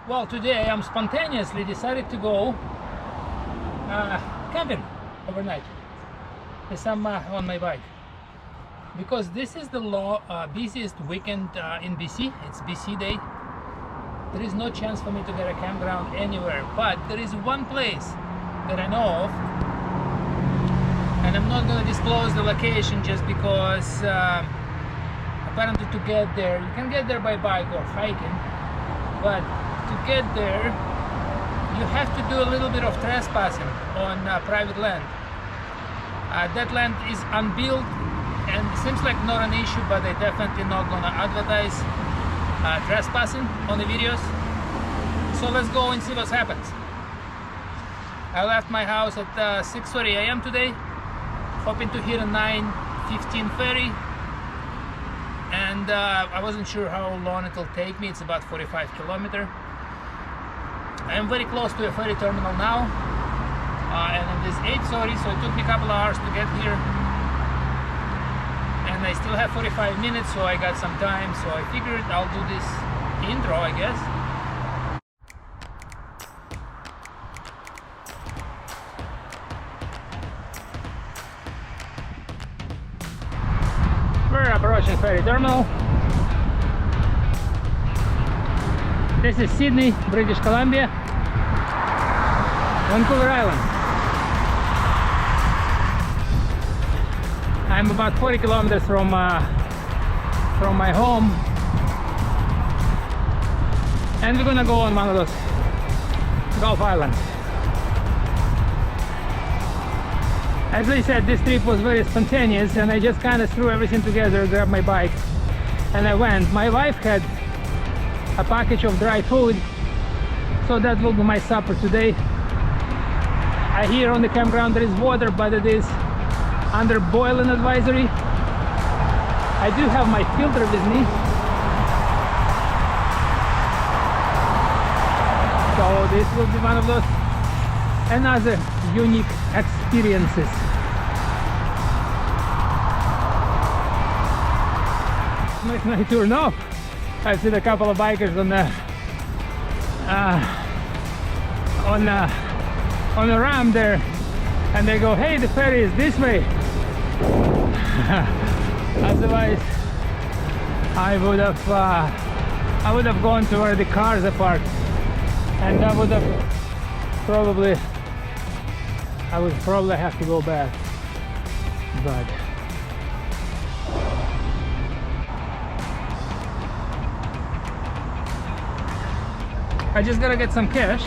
Well, today I'm spontaneously decided to go camping overnight. Yes, I'm on my bike because this is the busiest weekend in BC. It's BC Day. There is no chance for me to get a campground anywhere, but there is one place that I know of, and I'm not going to disclose the location just because apparently to get there, you can get there by bike or hiking, but to get there you have to do a little bit of trespassing on private land. That land is unbuilt and seems like not an issue, but they're definitely not gonna advertise trespassing on the videos. So let's go and see what happens. I left my house at 6:30 a.m. today, hoping to hit a 9:15 ferry, and I wasn't sure how long it'll take me. It's about 45 kilometers. I'm very close to a ferry terminal now, and it is 8:30, so it took me a couple of hours to get here, and I still have 45 minutes, so I got some time, so I figured I'll do this intro, I guess. We're approaching ferry terminal. This is Sydney, British Columbia, Vancouver Island. I'm about 40 kilometers from my home, and we're gonna go on one of those Gulf Islands. As I said, this trip was very spontaneous, and I just kind of threw everything together, grabbed my bike, and I went. My wife had a package of dry food, so that will be my supper today. I hear on the campground there is water, but it is under boiling advisory. I do have my filter with me, so this will be one of those another unique experiences. Make my tour now. I've seen a couple of bikers on the ramp there, and they go, "Hey, the ferry is this way." Otherwise, I would have gone to where the cars are parked, and I would probably have to go back, but I just gotta get some cash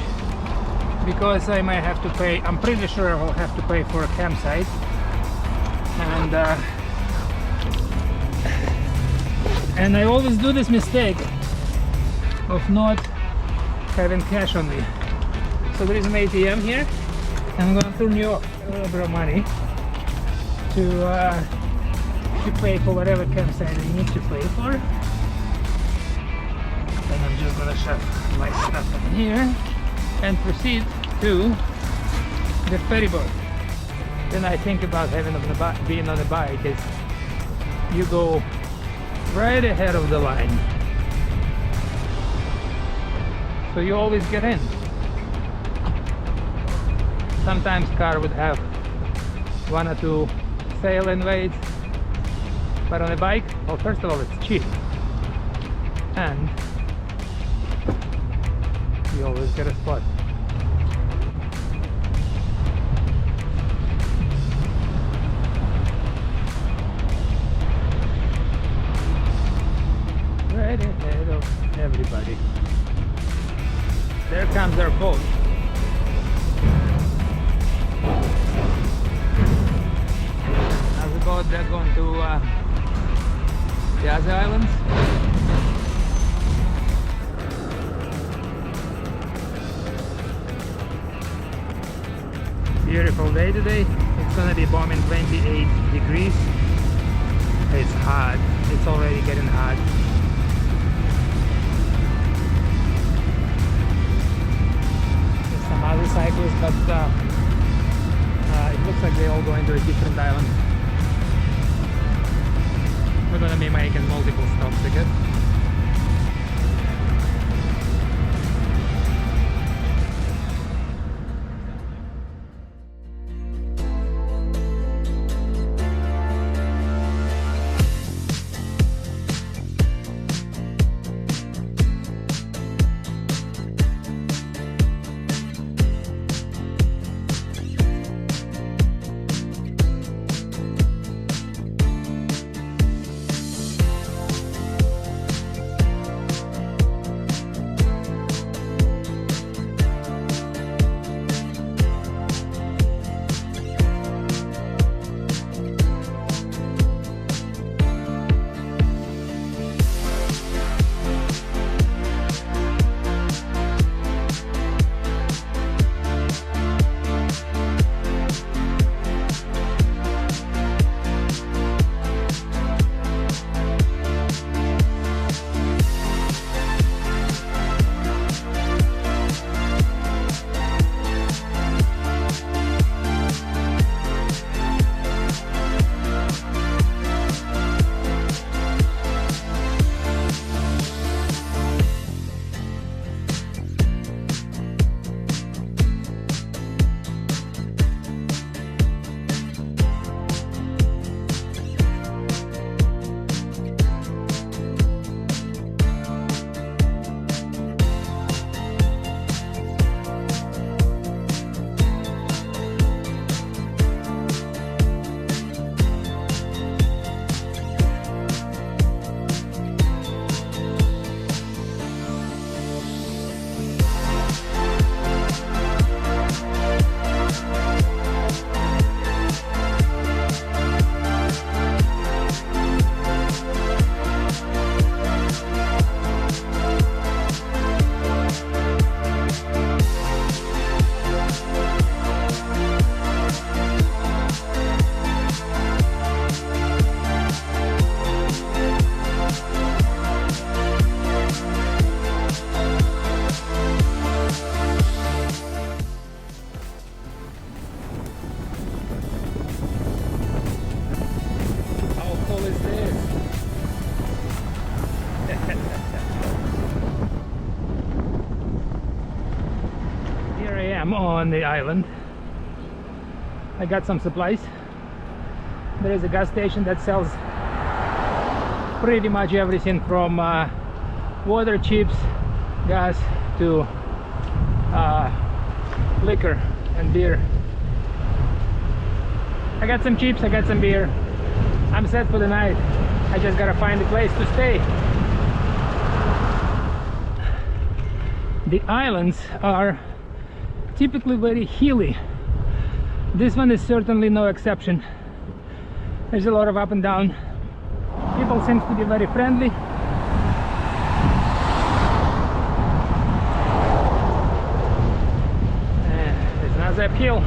because I might have to pay. I'm pretty sure I'll have to pay for a campsite, and I always do this mistake of not having cash on me. So there is an ATM here, and I'm gonna turn you off a little bit of money to pay for whatever campsite I need to pay for. And I'm just gonna shove my stuff in here and proceed to the ferry boat. Then I think about being on the bike is you go right ahead of the line, so you always get in. Sometimes car would have one or two sail-in ways, but on a bike, well, first of all, it's cheap, and you always get a spot. Right ahead of everybody. There comes their boat. How's the boat? They're going to the other islands. Beautiful day today. It's gonna be bombing 28 degrees. It's hot. It's already getting hot. There's some other cyclists, but it looks like they're all going to a different island. We're gonna be making multiple stops again. am on the island. I got some supplies. There is a gas station that sells pretty much everything from water, chips, gas to liquor and beer. I got some chips, I got some beer. I'm set for the night. I just gotta find a place to stay. The islands are typically very hilly. This one is certainly no exception. There's a lot of up and down. People seem to be very friendly. And there's another uphill.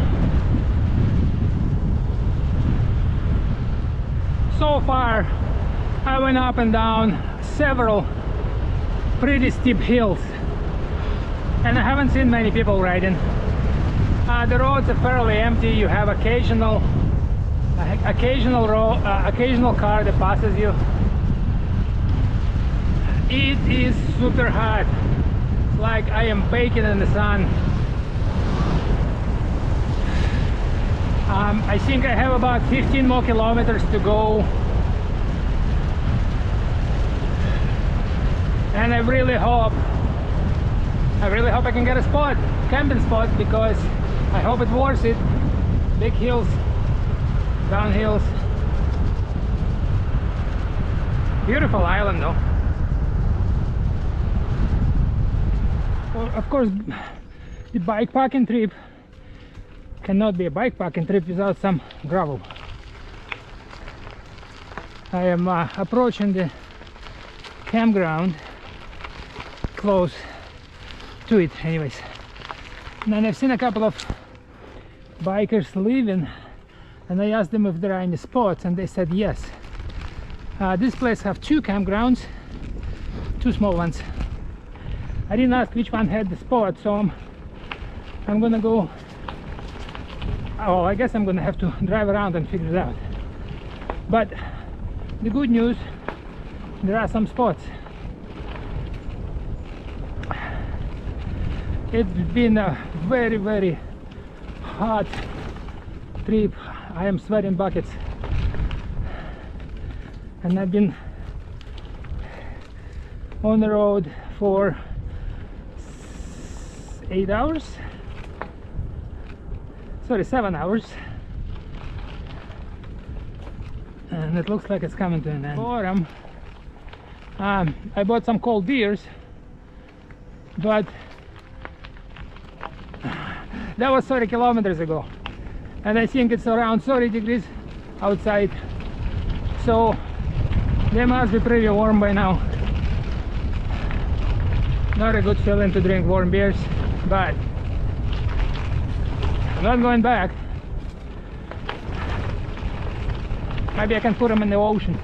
So far, I went up and down several pretty steep hills, and I haven't seen many people riding. The roads are fairly empty. You have occasional car that passes you. It is super hot. It's like I am baking in the sun. I think I have about 15 more kilometers to go, and I really hope I can get a spot, camping spot, because I hope it's worth it. Big hills, down hills. Beautiful island though. Well, of course, the bikepacking trip cannot be a bikepacking trip without some gravel. I am approaching the campground, close to it anyways. And then I've seen a couple of bikers leaving, and I asked them if there are any spots, and they said yes. This place have two campgrounds, two small ones. I didn't ask which one had the spot, so I'm gonna go. Oh, I guess I'm gonna have to drive around and figure it out. But the good news, there are some spots. It's been a very, very hot trip. I am sweating buckets, and I've been on the road for 8 hours. Sorry, 7 hours, and it looks like it's coming to an end. Bottom, I bought some cold beers, but that was 30 kilometers ago, and I think it's around 30 degrees outside, so they must be pretty warm by now. Not a good feeling to drink warm beers, but I'm not going back. Maybe I can put them in the ocean.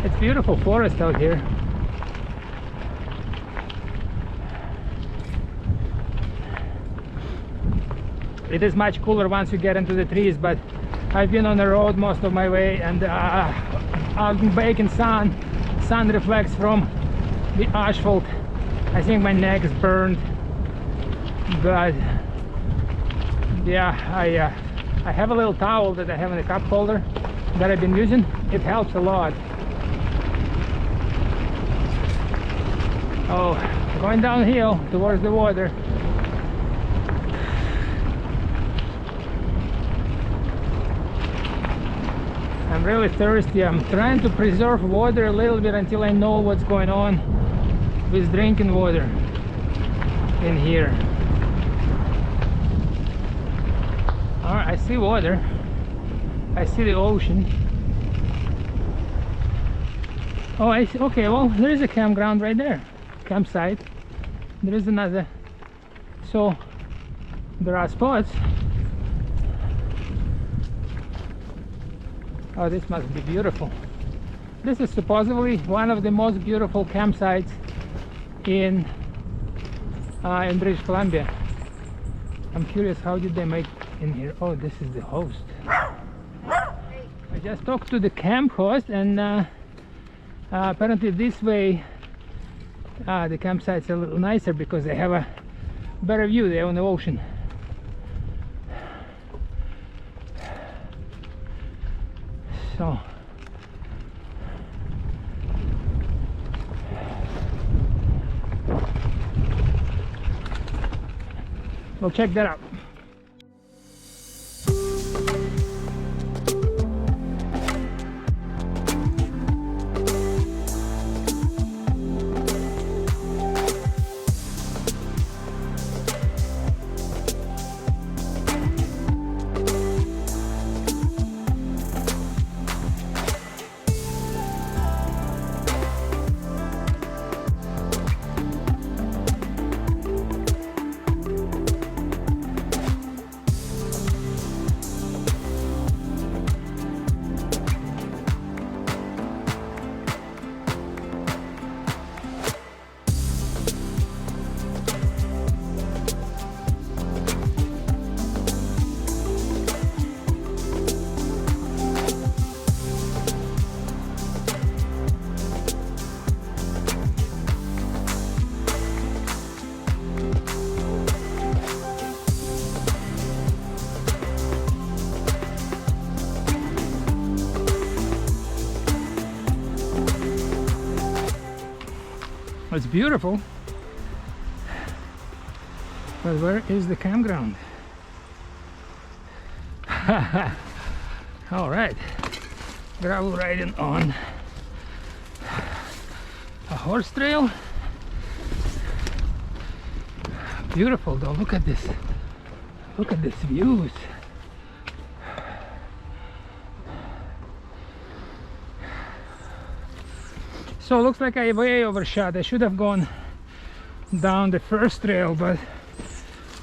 It's beautiful forest out here. It is much cooler once you get into the trees, but I've been on the road most of my way, and out in baking sun reflects from the asphalt. I think my neck is burned, but yeah, I have a little towel that I have in the cup holder that I've been using. It helps a lot. Oh, going downhill towards the water. I'm really thirsty. I'm trying to preserve water a little bit until I know what's going on with drinking water in here. Alright, I see water. I see the ocean. Oh, I see. Okay, well, there is a campground right there. Campsite. There is another. So there are spots. Oh, this must be beautiful. This is supposedly one of the most beautiful campsites in British Columbia. I'm curious, how did they make in here? Oh, this is the host. I just talked to the camp host, and apparently this way the campsite's a little nicer because they have a better view there on the ocean. So we'll check that out. It's beautiful, but where is the campground? All right, gravel riding on a horse trail. Beautiful though, look at this views. So it looks like I way overshot. I should have gone down the first trail, but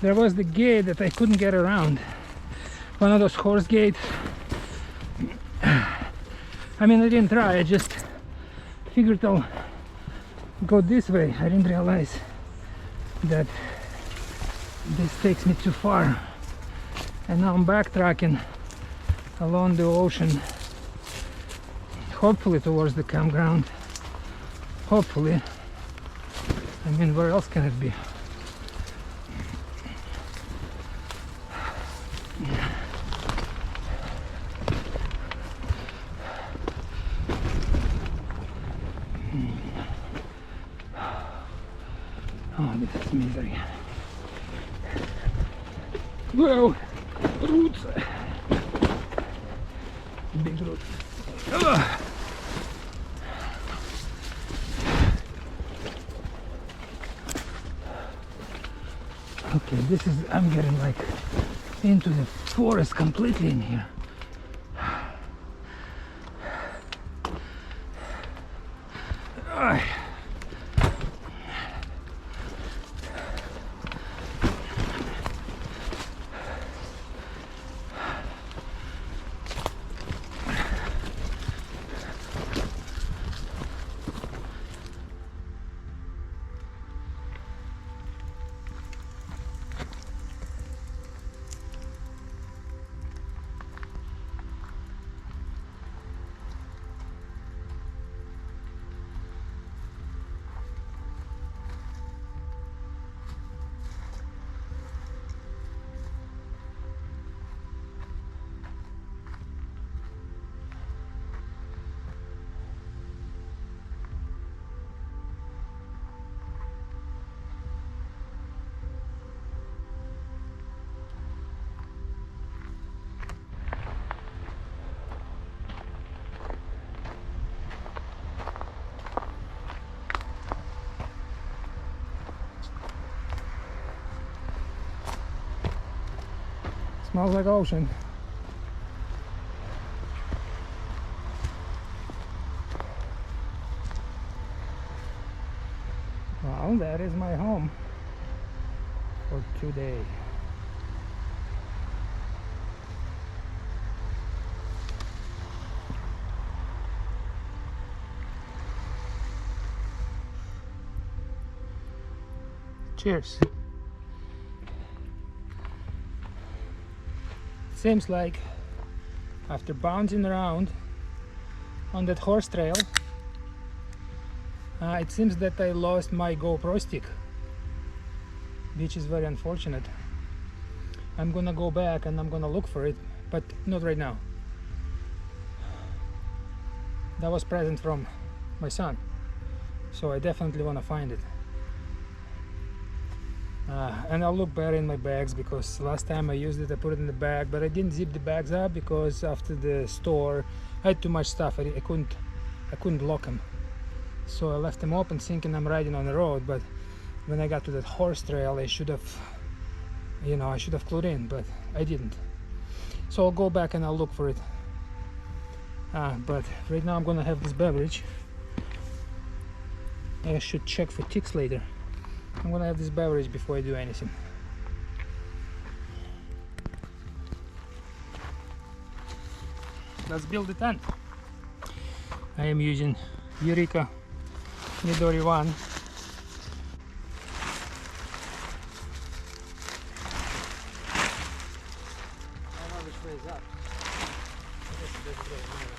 there was the gate that I couldn't get around. One of those horse gates. I mean, I didn't try, I just figured I'll go this way. I didn't realize that this takes me too far. And now I'm backtracking along the ocean, hopefully towards the campground. Hopefully. I mean, where else can it be? Oh, this is misery. Whoa! Roots! Big roots. Ugh. Okay, this is, I'm getting like into the forest completely in here. Smells like ocean. Well, that is my home for today. Cheers. Seems like after bouncing around on that horse trail, it seems that I lost my GoPro stick. which is very unfortunate. I'm gonna go back and I'm gonna look for it, but not right now. That was present from my son, so I definitely want to find it. And I'll look better in my bags, because last time I used it, I put it in the bag, but I didn't zip the bags up because after the store I had too much stuff. I couldn't lock them, so I left them open thinking I'm riding on the road. But when I got to that horse trail, I should have clued in, but I didn't. So I'll go back and I'll look for it. But right now I'm gonna have this beverage. I should check for ticks later. I'm gonna have this beverage before I do anything. Let's build the tent. I am using Eureka Midori 1. I know which way is up. I guess it doesn't really matter.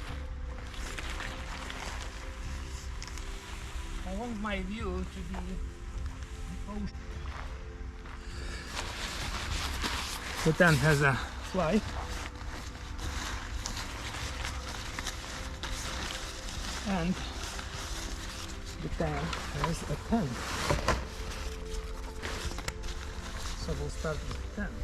I want my view to be the ocean. The tent has a fly. And the tent has a tent. So we'll start with the tent.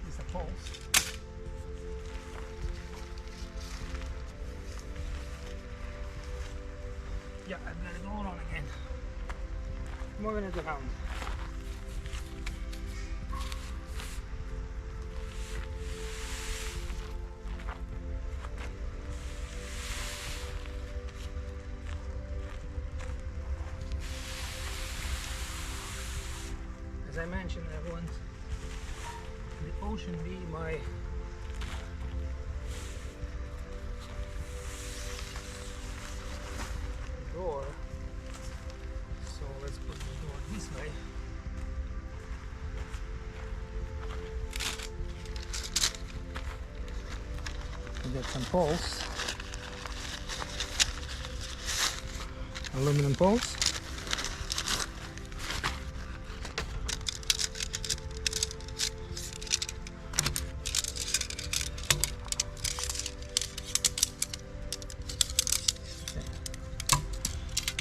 These are poles. Yeah, I've got it all on again. Moving it around. As I mentioned, I want the ocean be my door. So let's put the door this way. We got some poles, aluminum poles.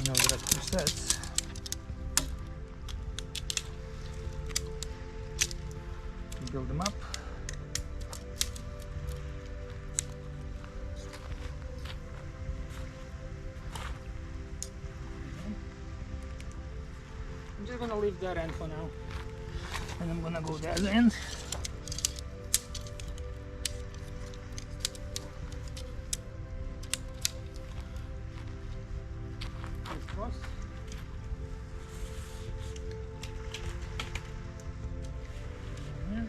Now there are 2 sets. Build them up. I'm just gonna leave that end for now, and I'm gonna go that end. Cross. Now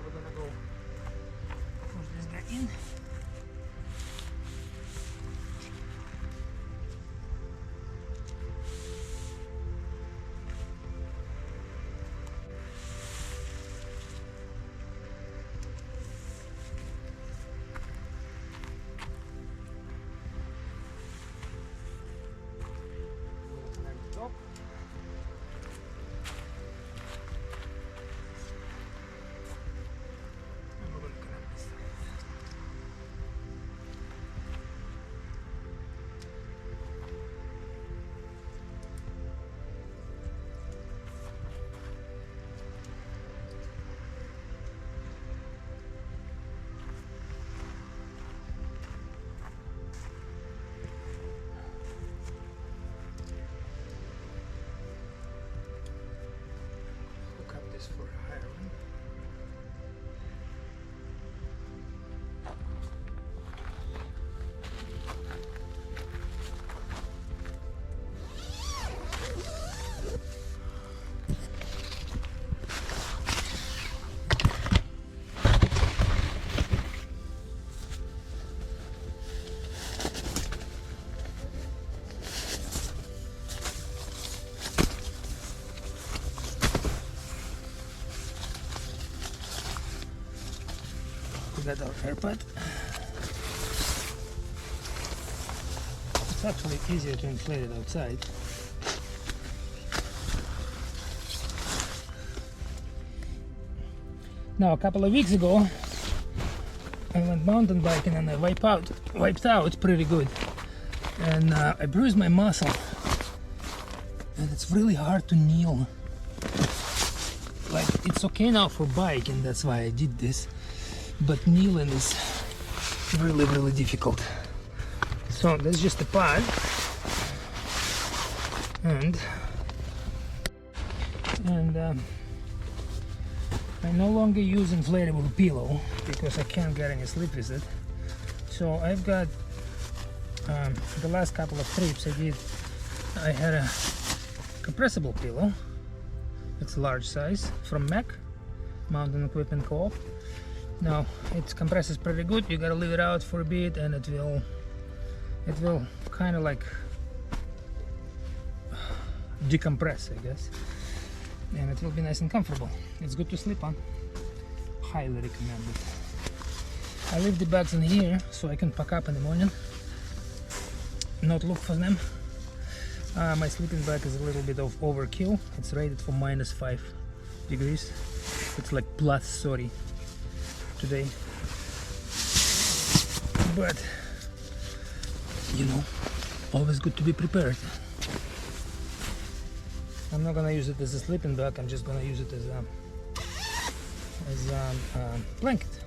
we're gonna go push this guy in. Top. And we're going to connect this side. Hook up this for iron. We got our air pad. It's actually easier to inflate it outside. Now, a couple of weeks ago, I went mountain biking and I wiped out pretty good, and I bruised my muscle, and it's really hard to kneel. Like, it's okay now for biking, that's why I did this, but kneeling is really difficult. So that's just a pad, and I no longer use inflatable pillow because I can't get any sleep with it. So I've got the last couple of trips I had a compressible pillow. It's a large size from Mac, Mountain Equipment Co-op. Now it compresses pretty good. You gotta leave it out for a bit, and it will kind of like decompress, I guess, and it will be nice and comfortable. It's good to sleep on. Highly recommend it. I leave the bags in here so I can pack up in the morning, not look for them. My sleeping bag is a little bit of overkill. It's rated for -5 degrees. It's like +30 today, but you know, always good to be prepared. I'm not gonna use it as a sleeping bag. I'm just gonna use it as a blanket.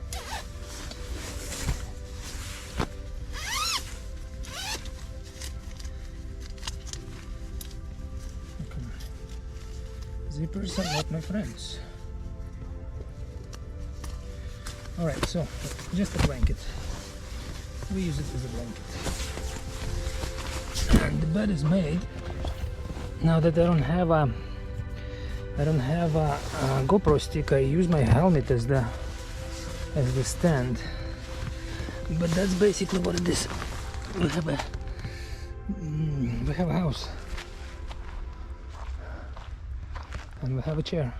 Okay. Zippers are not my friends. All right, so just a blanket. We use it as a blanket. And the bed is made. Now that I don't have a GoPro stick, I use my helmet as the stand. But that's basically what it is. We have a house, and we have a chair.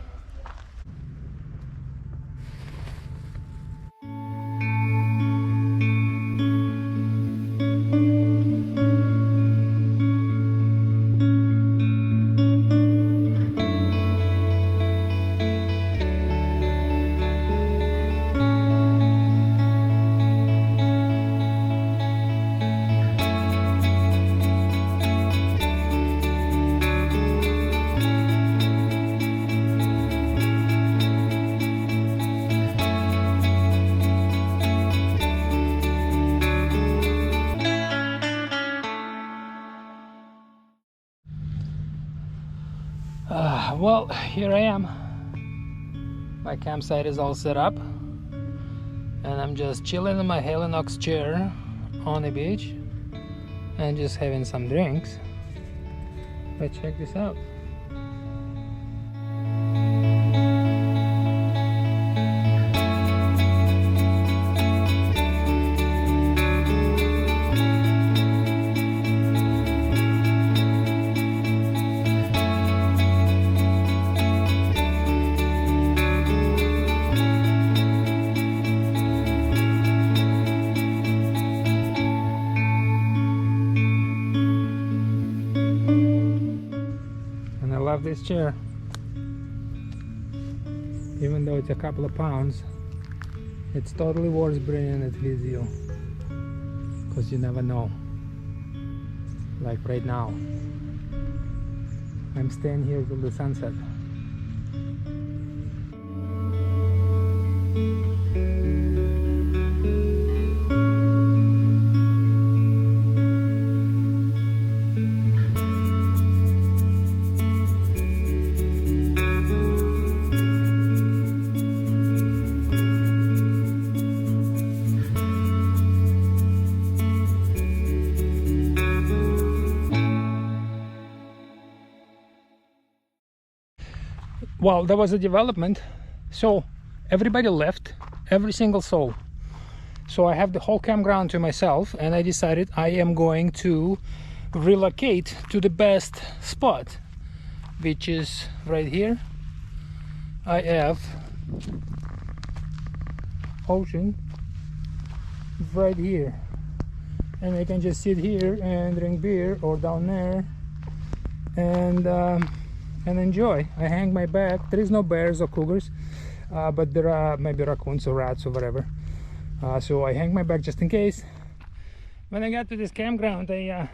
Well, here I am. My campsite is all set up, and I'm just chilling in my Helinox chair on the beach and just having some drinks. But check this out. Love this chair, even though it's a couple of pounds. It's totally worth bringing it with you, because you never know. Like right now, I'm staying here till the sunset. Well, there was a development, so everybody left, every single soul. So I have the whole campground to myself, and I decided I am going to relocate to the best spot, which is right here. I have ocean right here, and I can just sit here and drink beer, or down there, and enjoy. I hang my bag. There is no bears or cougars, but there are maybe raccoons or rats or whatever. So I hang my bag just in case. When I got to this campground, I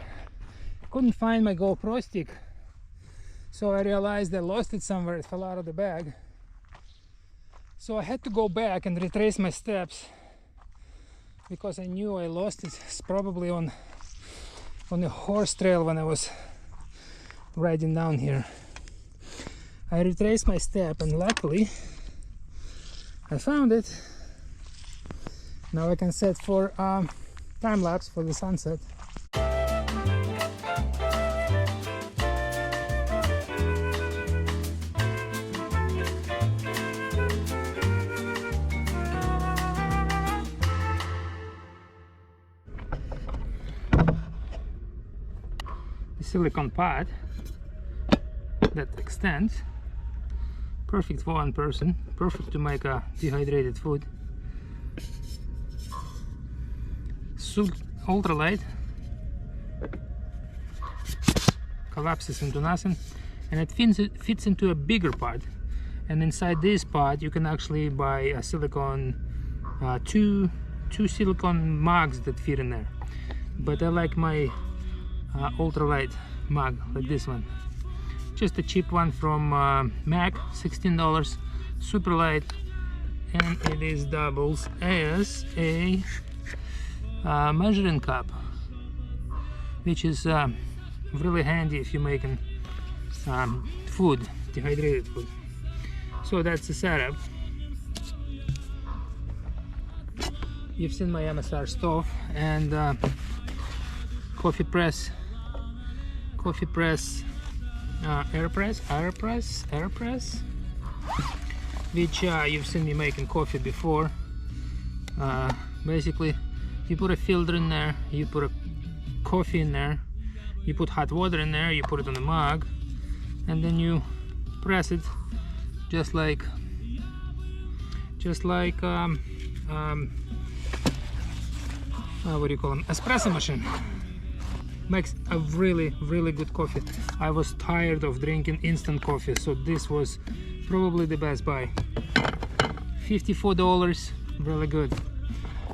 couldn't find my GoPro stick, so I realized I lost it somewhere. It fell out of the bag, so I had to go back and retrace my steps, because I knew I lost it. It's probably on the horse trail when I was riding down here. I retraced my step, and luckily I found it. Now I can set for time lapse for the sunset. The silicone pad that extends, perfect for one person, perfect to make a dehydrated food. Ultralight, collapses into nothing, and it fits into a bigger pod. And inside this pod you can actually buy a silicone, two silicone mugs that fit in there. But I like my ultralight mug, like this one, just a cheap one from Mac, $16, super light, and it is doubles as a measuring cup, which is really handy if you're making food, dehydrated food. So that's the setup. You've seen my MSR stove and coffee press, AirPress, which you've seen me making coffee before. Basically, you put a filter in there, you put a coffee in there, you put hot water in there, you put it on a mug, and then you press it just like what do you call them, espresso machine. Makes a really good coffee. I was tired of drinking instant coffee, so this was probably the best buy. $54, really good.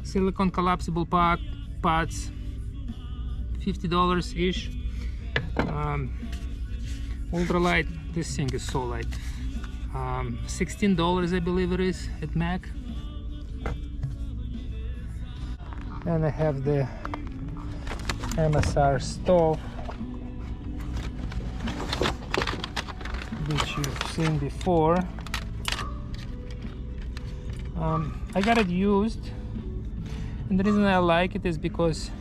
Silicone collapsible pots, $50 ish. Ultralight, this thing is so light. $16 I believe it is at Mac. And I have the MSR stove, which you've seen before. I got it used, and the reason I like it is because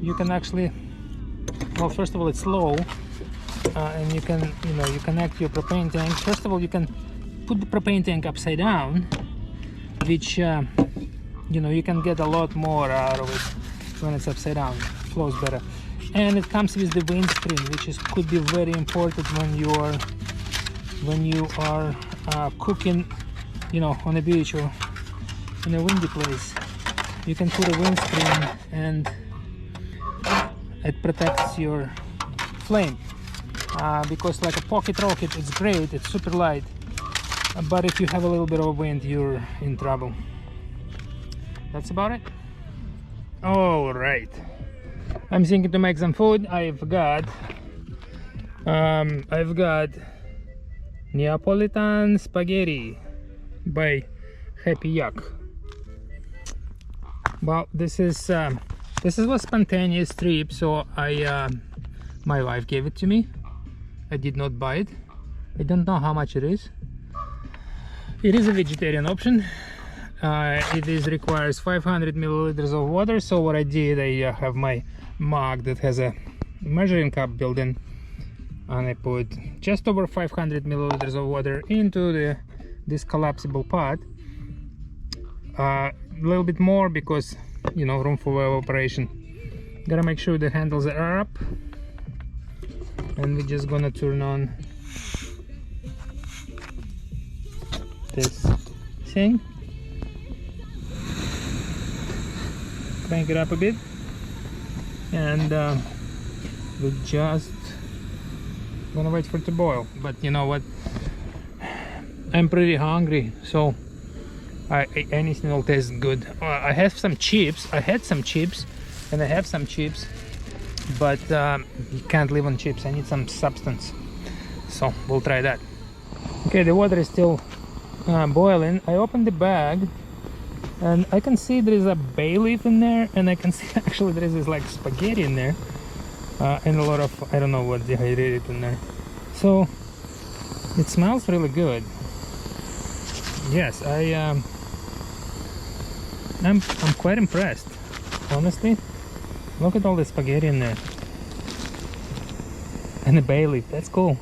you can actually, well, first of all, it's low, and you can, you connect your propane tank. First of all, you can put the propane tank upside down, which you can get a lot more out of it when it's upside down. Flows better, and it comes with the windscreen, which could be very important when you are cooking, on a beach or in a windy place. You can put a windscreen, and it protects your flame, because like a pocket rocket, it's great, it's super light, but if you have a little bit of wind, you're in trouble. That's about it. All right, I'm thinking to make some food. I've got Neapolitan spaghetti by Happy Yak. Well, this is a spontaneous trip, so my wife gave it to me. I did not buy it. I don't know how much it is. It is a vegetarian option. It requires 500 milliliters of water. So what I did, I have my mug that has a measuring cup built in, and I put just over 500 milliliters of water into this collapsible pot. A little bit more because room for evaporation. Gotta make sure the handles are up, and we're just gonna turn on this thing, crank it up a bit, and we just gonna wait for it to boil. But you know what, I'm pretty hungry, so anything will taste good. I have some chips. I had some chips and I have some chips, but you can't live on chips. I need some substance, so we'll try that. Okay, the water is still boiling. I opened the bag and I can see there is a bay leaf in there, and I can see actually there is this like spaghetti in there, and a lot of, I don't know what, dehydrated in there. So it smells really good. Yes, I'm quite impressed, honestly. Look at all the spaghetti in there, and the bay leaf. That's cool.